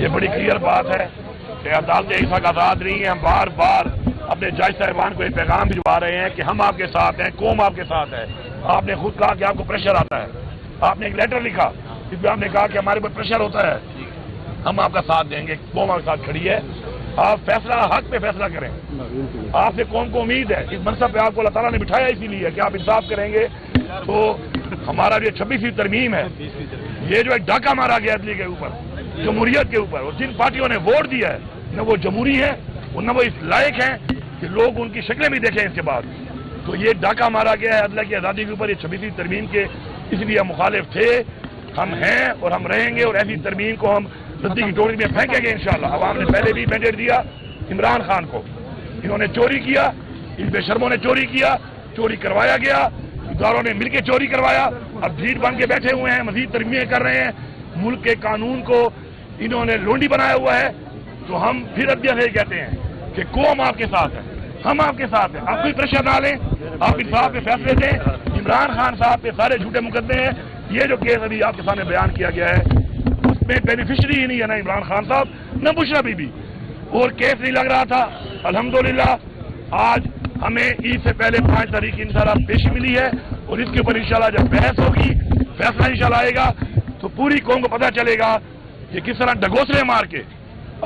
یہ بڑی کلیئر بات ہے کہ عدالتیں اس وقت آزاد نہیں ہیں. ہم بار بار اپنے جج صاحبان کو یہ پیغام بھجوا رہے ہیں کہ ہم آپ کے ساتھ ہیں, قوم آپ کے ساتھ ہے. آپ نے خود کہا کہ آپ کو پریشر آتا ہے, آپ نے ایک لیٹر لکھا جس میں آپ نے کہا کہ ہمارے اوپر پریشر ہوتا ہے, ہم آپ کا ساتھ دیں گے, قوم آپ کے ساتھ کھڑی ہے. آپ فیصلہ حق پہ فیصلہ کریں. آپ سے قوم کو امید ہے, اس منصب پہ آپ کو اللہ تعالیٰ نے بٹھایا اسی لیے کہ آپ انصاف کریں گے. تو ہمارا جو 26ویں ترمیم ہے, یہ جو ایک ڈاکہ مارا گیا عدلیہ کے اوپر, جمہوریت کے اوپر, اور جن پارٹیوں نے ووٹ دیا ہے نہ وہ جمہوری ہیں اور نہ وہ اس لائق ہیں کہ لوگ ان کی شکلیں بھی دیکھیں اس کے بعد. تو یہ ڈاکہ مارا گیا ہے عدلیہ کی آزادی کے اوپر. یہ 26ویں ترمیم کے اس لیے ہم مخالف تھے, ہم ہیں اور ہم رہیں گے, اور ایسی ترمیم کو ہم ردی کی ٹوکری میں پھینکیں گے انشاءاللہ. عوام نے پہلے بھی مینڈیٹ دیا عمران خان کو, انہوں نے چوری کیا, ان بے شرموں نے چوری کیا, چوری کروایا گیا, اداروں نے مل کے چوری کروایا, اب بھیڑ بن کے بیٹھے ہوئے ہیں, مزید ترمیمیں کر رہے ہیں. ملک کے قانون کو انہوں نے لونڈی بنایا ہوا ہے. تو ہم پھر عدلیہ سے کہتے ہیں کہ قوم آپ کے ساتھ ہے, ہم آپ کے ساتھ ہیں. آپ کوئی پریشر نہ لیں, آپ انصاف پہ فیصلے دیں. عمران خان صاحب پہ سارے جھوٹے مقدمے ہیں. یہ جو کیس ابھی آپ کے سامنے بیان کیا گیا ہے اس میں بینیفیشری ہی نہیں ہے نہ عمران خان صاحب نہ بشرا بی بی, اور کیس نہیں لگ رہا تھا. الحمدللہ آج ہمیں عید سے پہلے 5 تاریخ کی انشاءاللہ پیشی ملی ہے, اور اس کے اوپر انشاءاللہ جب بحث ہوگی, فیصلہ انشاءاللہ آئے گا, تو پوری قوم کو پتہ چلے گا کہ کس طرح ڈگوسلے مار کے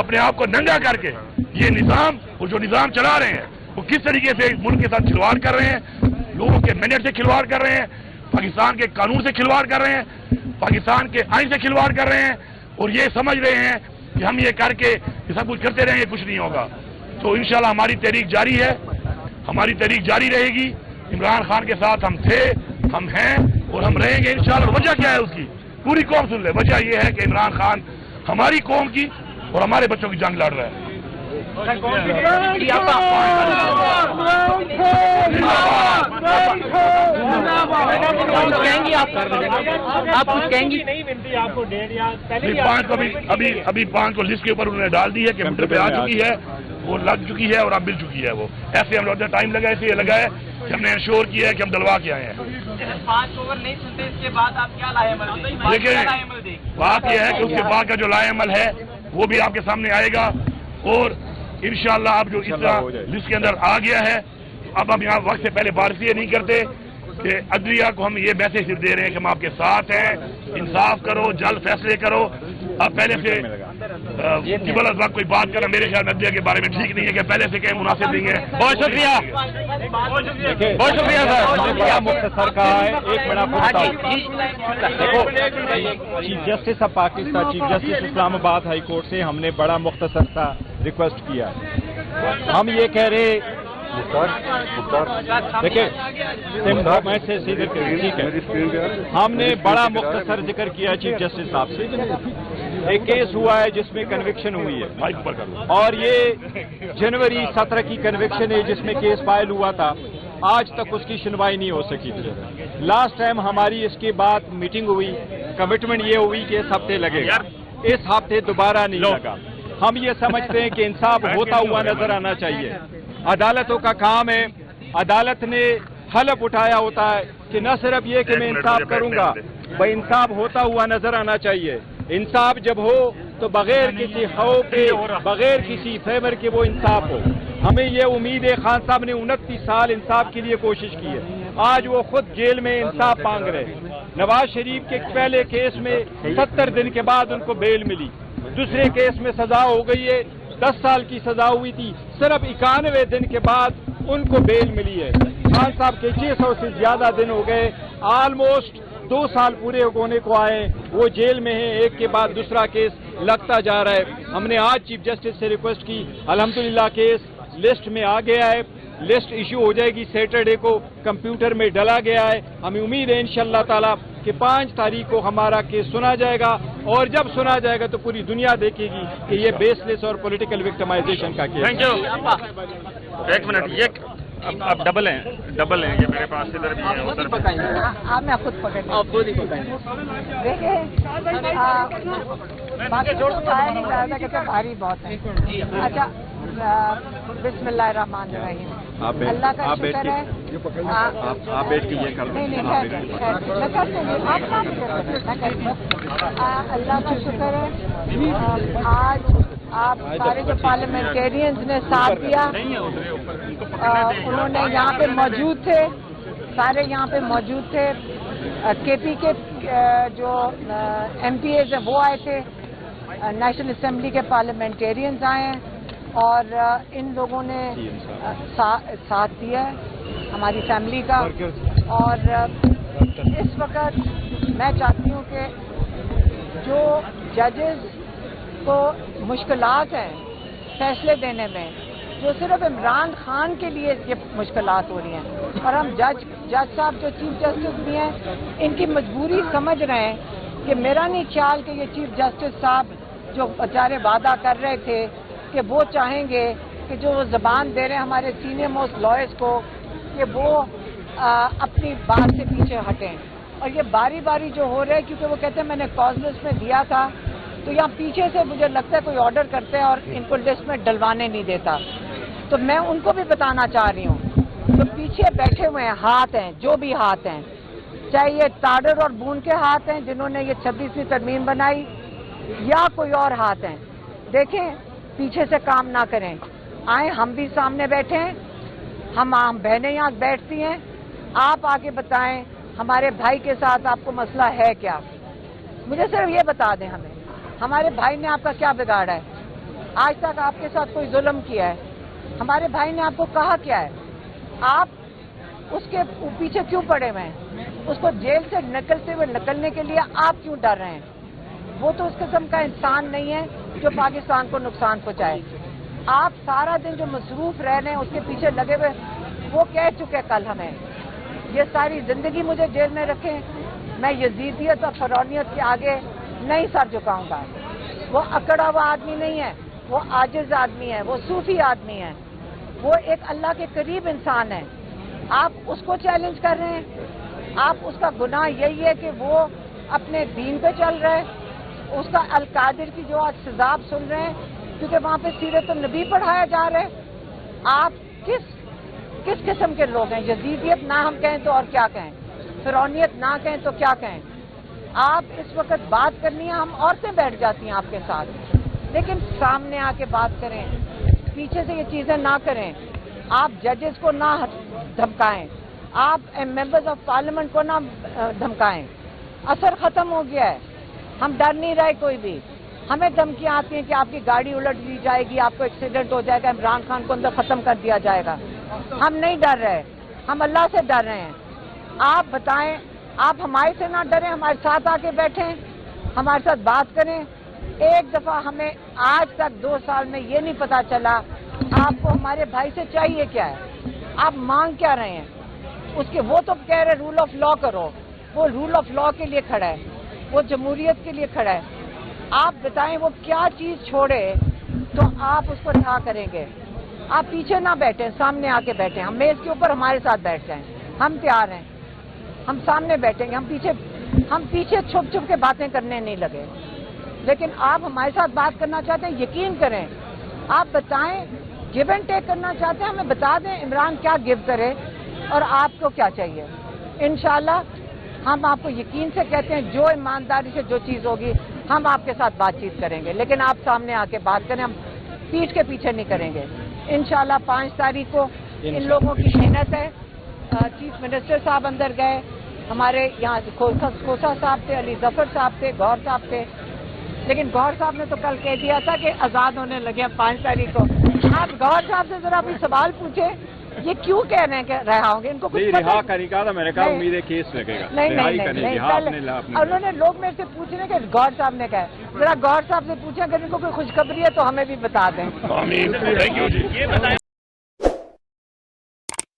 اپنے آپ کو ننگا کر کے یہ نظام اور جو نظام چلا رہے ہیں وہ کس طریقے سے ملک کے ساتھ کھلواڑ کر رہے ہیں, لوگوں کے مینڈیٹ سے کھلواڑ کر رہے ہیں, پاکستان کے قانون سے کھلواڑ کر رہے ہیں, پاکستان کے آئین سے کھلواڑ کر رہے ہیں, اور یہ سمجھ رہے ہیں کہ ہم یہ کر کے یہ سب کچھ کرتے رہیں گے, کچھ نہیں ہوگا. تو انشاءاللہ ہماری تحریک جاری ہے, ہماری تحریک جاری رہے گی. عمران خان کے ساتھ ہم تھے, ہم ہیں اور ہم رہیں گے انشاءاللہ. وجہ کیا ہے اس کی پوری قوم سن لے. وجہ یہ ہے کہ عمران خان ہماری قوم کی اور ہمارے بچوں کی جنگ لڑ رہا ہے. ابھی 5 کو لسٹ کے اوپر انہوں نے ڈال دی ہے, کمپیوٹر پہ آ چکی ہے, وہ لگ چکی ہے اور اب مل چکی ہے. وہ ایسے ہم لوگ ٹائم لگا, ایسے یہ لگا ہے کہ ہم نے انشور کیا ہے کہ ہم دلوا کے آئے ہیں. 5 اوور نہیں سنتے, اس کے بعد آپ کیا لائے عمل؟ دیکھیں بات یہ ہے کہ اس کے بعد کا جو لائے عمل ہے وہ بھی آپ کے سامنے آئے گا, اور انشاءاللہ اب جو اس طرح لسٹ کے اندر آ گیا ہے, اب ہم یہاں وقت سے پہلے بات یہ نہیں کرتے کہ عدلیہ کو ہم یہ میسج دے رہے ہیں کہ ہم آپ کے ساتھ ہیں, انصاف کرو, جلد فیصلے کرو. اب پہلے سے قبل از وقت کوئی بات کرنا میرے خیال میں عدلیہ کے بارے میں ٹھیک نہیں ہے کہ پہلے سے کہیں مناسب نہیں ہے. بہت شکریہ, بہت شکریہ سر. مختصر کہا ہے, ایک بڑا دیکھو chief justice of Pakistan, chief justice Islamabad high court سے ہم نے بڑا مختصر سا ریکویسٹ کیا. ہم یہ کہہ رہے دیکھیں ہم نے بڑا مختصر ذکر کیا چیف جسٹس صاحب سے. ایک کیس ہوا ہے جس میں کنوکشن ہوئی ہے, اور یہ جنوری 17 کی کنوکشن ہے جس میں کیس فائل ہوا تھا. آج تک اس کی سنوائی نہیں ہو سکی تھی. لاسٹ ٹائم ہماری اس کے بعد میٹنگ ہوئی, کمٹمنٹ یہ ہوئی کہ اس ہفتے لگے گا, اس ہفتے دوبارہ نہیں لگا. ہم یہ سمجھتے ہیں کہ انصاف ہوتا ہوا نظر آنا چاہیے. عدالتوں کا کام ہے, عدالت نے حلف اٹھایا ہوتا ہے کہ نہ صرف یہ کہ میں انصاف کروں گا, بھائی انصاف ہوتا ہوا نظر آنا چاہیے. انصاف جب ہو تو بغیر کسی خوف کے, بغیر کسی فیور کے وہ انصاف ہو. ہمیں یہ امید ہے, خان صاحب نے 29 سال انصاف کے لیے کوشش کی ہے, آج وہ خود جیل میں انصاف مانگ رہے ہیں. نواز شریف کے پہلے کیس میں 70 دن کے بعد ان کو بیل ملی, دوسرے کیس میں سزا ہو گئی ہے, 10 سال کی سزا ہوئی تھی, صرف 91 دن کے بعد ان کو بیل ملی ہے. خان صاحب کے 600 سے زیادہ دن ہو گئے, آلموسٹ 2 سال پورے ہونے کو آئے, وہ جیل میں ہیں, ایک کے بعد دوسرا کیس لگتا جا رہا ہے. ہم نے آج چیف جسٹس سے ریکویسٹ کی, الحمدللہ کیس لسٹ میں آ گیا ہے, لسٹ ایشو ہو جائے گی, سیٹرڈے کو کمپیوٹر میں ڈلا گیا ہے. ہمیں امید ہے انشاءاللہ تعالی کہ 5 تاریخ کو ہمارا کیس سنا جائے گا, اور جب سنا جائے گا تو پوری دنیا دیکھے گی کہ یہ بیس لیس اور پولیٹیکل وکٹمائزیشن کا کیس. Thank you. ایک منٹ, یہ اب ڈبل ہیں یہ میرے پاس ادھر بھی ہیں, ادھر میں خود پکڑ, آپ خود ہی پکڑیں. دیکھیں باقی جو کھایا نہیں جا رہا کہ بھاری بہت ہے. اچھا, بسم اللہ الرحمن الرحیم. اللہ کا شکر ہے. آپ بیٹھ کے یہ کر دیں. نہیں میں کرتے ہیں. آپ کہاں سے کرتے ہیں؟ میں کرتی ہوں. اللہ کا شکر ہے آج آپ سارے جو پارلیمنٹیرینز نے ساتھ دیا, انہوں نے یہاں پہ موجود تھے, سارے یہاں پہ موجود تھے. کے پی کے جو ایم پی ایز ہیں وہ آئے تھے, نیشنل اسمبلی کے پارلیمنٹیرینز آئے ہیں, اور ان لوگوں نے ساتھ دیا ہے ہماری فیملی کا. اور اس وقت میں چاہتی ہوں کہ جو ججز کو مشکلات ہیں فیصلے دینے میں, جو صرف عمران خان کے لیے یہ مشکلات ہو رہی ہیں, اور ہم جج صاحب جو چیف جسٹس بھی ہیں ان کی مجبوری سمجھ رہے ہیں. کہ میرا نہیں خیال کہ یہ چیف جسٹس صاحب جو بیچارے وعدہ کر رہے تھے کہ وہ چاہیں گے کہ جو وہ زبان دے رہے ہیں ہمارے سینئر موسٹ لائرز کو کہ وہ اپنی بات سے پیچھے ہٹیں. اور یہ باری باری جو ہو رہا ہے, کیونکہ وہ کہتے ہیں میں نے کاز لسٹ میں دیا تھا, تو یہاں پیچھے سے مجھے لگتا ہے کوئی آرڈر کرتے ہیں اور ان کو لسٹ میں ڈلوانے نہیں دیتا. تو میں ان کو بھی بتانا چاہ رہی ہوں جو پیچھے بیٹھے ہوئے ہیں, ہاتھ ہیں جو بھی ہاتھ ہیں, چاہے یہ تاڈر اور بون کے ہاتھ ہیں جنہوں نے یہ 26ویں ترمیم بنائی, یا کوئی اور ہاتھ ہیں, دیکھیں پیچھے سے کام نہ کریں. آئیں ہم بھی سامنے بیٹھے ہیں, ہم بہنیں یہاں بیٹھتی ہیں, آپ آگے بتائیں ہمارے بھائی کے ساتھ آپ کو مسئلہ ہے کیا. مجھے صرف یہ بتا دیں ہمیں ہمارے بھائی نے آپ کا کیا بگاڑا ہے. آج تک آپ کے ساتھ کوئی ظلم کیا ہے؟ ہمارے بھائی نے آپ کو کہا کیا ہے؟ آپ اس کے پیچھے کیوں پڑے ہوئے ہیں؟ اس کو جیل سے نکلنے کے لیے آپ کیوں ڈر رہے ہیں؟ وہ تو اس قسم کا انسان نہیں ہے جو پاکستان کو نقصان پہنچائے. آپ سارا دن جو مصروف رہ رہے ہیں اس کے پیچھے لگے ہوئے, وہ کہہ چکے کل ہمیں یہ ساری زندگی مجھے جیل میں رکھیں, میں یزیدیت اور فرعونیت کے آگے نہیں سر جھکاؤں گا. وہ اکڑا ہوا آدمی نہیں ہے, وہ عاجز آدمی ہے, وہ صوفی آدمی ہے, وہ ایک اللہ کے قریب انسان ہے. آپ اس کو چیلنج کر رہے ہیں. آپ اس کا گناہ یہی ہے کہ وہ اپنے دین پہ چل رہے ہیں. اس کا القادر کی جو آج سزا آپ سن رہے ہیں کیونکہ وہاں پہ سیرت النبی پڑھایا جا رہا ہے. آپ کس قسم کے لوگ ہیں؟ یزیدیت نہ ہم کہیں تو اور کیا کہیں, فرعونیت نہ کہیں تو کیا کہیں. آپ اس وقت بات کرنی ہے, ہم عورتیں بیٹھ جاتی ہیں آپ کے ساتھ, لیکن سامنے آ کے بات کریں, پیچھے سے یہ چیزیں نہ کریں. آپ ججز کو نہ دھمکائیں, آپ ممبرز آف پارلیمنٹ کو نہ دھمکائیں. اثر ختم ہو گیا ہے, ہم ڈر نہیں رہے کوئی بھی. ہمیں دھمکیاں آتی ہیں کہ آپ کی گاڑی الٹ دی جائے گی, آپ کو ایکسیڈنٹ ہو جائے گا, عمران خان کو اندر ختم کر دیا جائے گا. ہم نہیں ڈر رہے, ہم اللہ سے ڈر رہے ہیں. آپ بتائیں, آپ ہمارے سے نہ ڈریں, ہمارے ساتھ آ کے بیٹھیں, ہمارے ساتھ بات کریں. ایک دفعہ ہمیں آج تک 2 سال میں یہ نہیں پتا چلا آپ کو ہمارے بھائی سے چاہیے کیا ہے, آپ مانگ کیا رہے ہیں اس کے. وہ تو کہہ رہے رول آف لا کرو, وہ رول آف لا کے لیے کھڑا ہے, وہ جمہوریت کے لیے کھڑا ہے. آپ بتائیں وہ کیا چیز چھوڑے تو آپ اس کو رہا کریں گے. آپ پیچھے نہ بیٹھیں, سامنے آ کے بیٹھیں. ہم میز کے اوپر ہمارے ساتھ بیٹھ جائیں, ہم تیار ہیں, ہم سامنے بیٹھیں گے. ہم پیچھے چھپ کے باتیں کرنے نہیں لگے. لیکن آپ ہمارے ساتھ بات کرنا چاہتے ہیں, یقین کریں, آپ بتائیں, گیو اینڈ ٹیک کرنا چاہتے ہیں, ہمیں بتا دیں عمران کیا گیو کرے اور آپ کو کیا چاہیے. انشاءاللہ ہم آپ کو یقین سے کہتے ہیں جو ایمانداری سے جو چیز ہوگی ہم آپ کے ساتھ بات چیت کریں گے, لیکن آپ سامنے آ کے بات کریں, ہم پیٹھ کے پیچھے نہیں کریں گے. انشاءاللہ 5 تاریخ کو ان لوگوں کی محنت ہے. چیف منسٹر صاحب اندر گئے, ہمارے یہاں کھوسا صاحب تھے, علی ظفر صاحب تھے, گور صاحب تھے, لیکن گور صاحب نے تو کل کہہ دیا تھا کہ آزاد ہونے لگے 5 تاریخ کو. آپ گور صاحب سے ذرا بھی سوال پوچھیں, یہ کیوں کہہ رہے ہیں کہ رہا ہوں گے, ان کو کچھ رہا کرنے کا میں نے کہا امید ہے کیس لگے گا. نہیں, انہوں نے لوگ میرے سے پوچھ رہے کہ گور صاحب نے کہا, ذرا گور صاحب سے پوچھیں اگر ان کو کوئی خوشخبری ہے تو ہمیں بھی بتا دیں.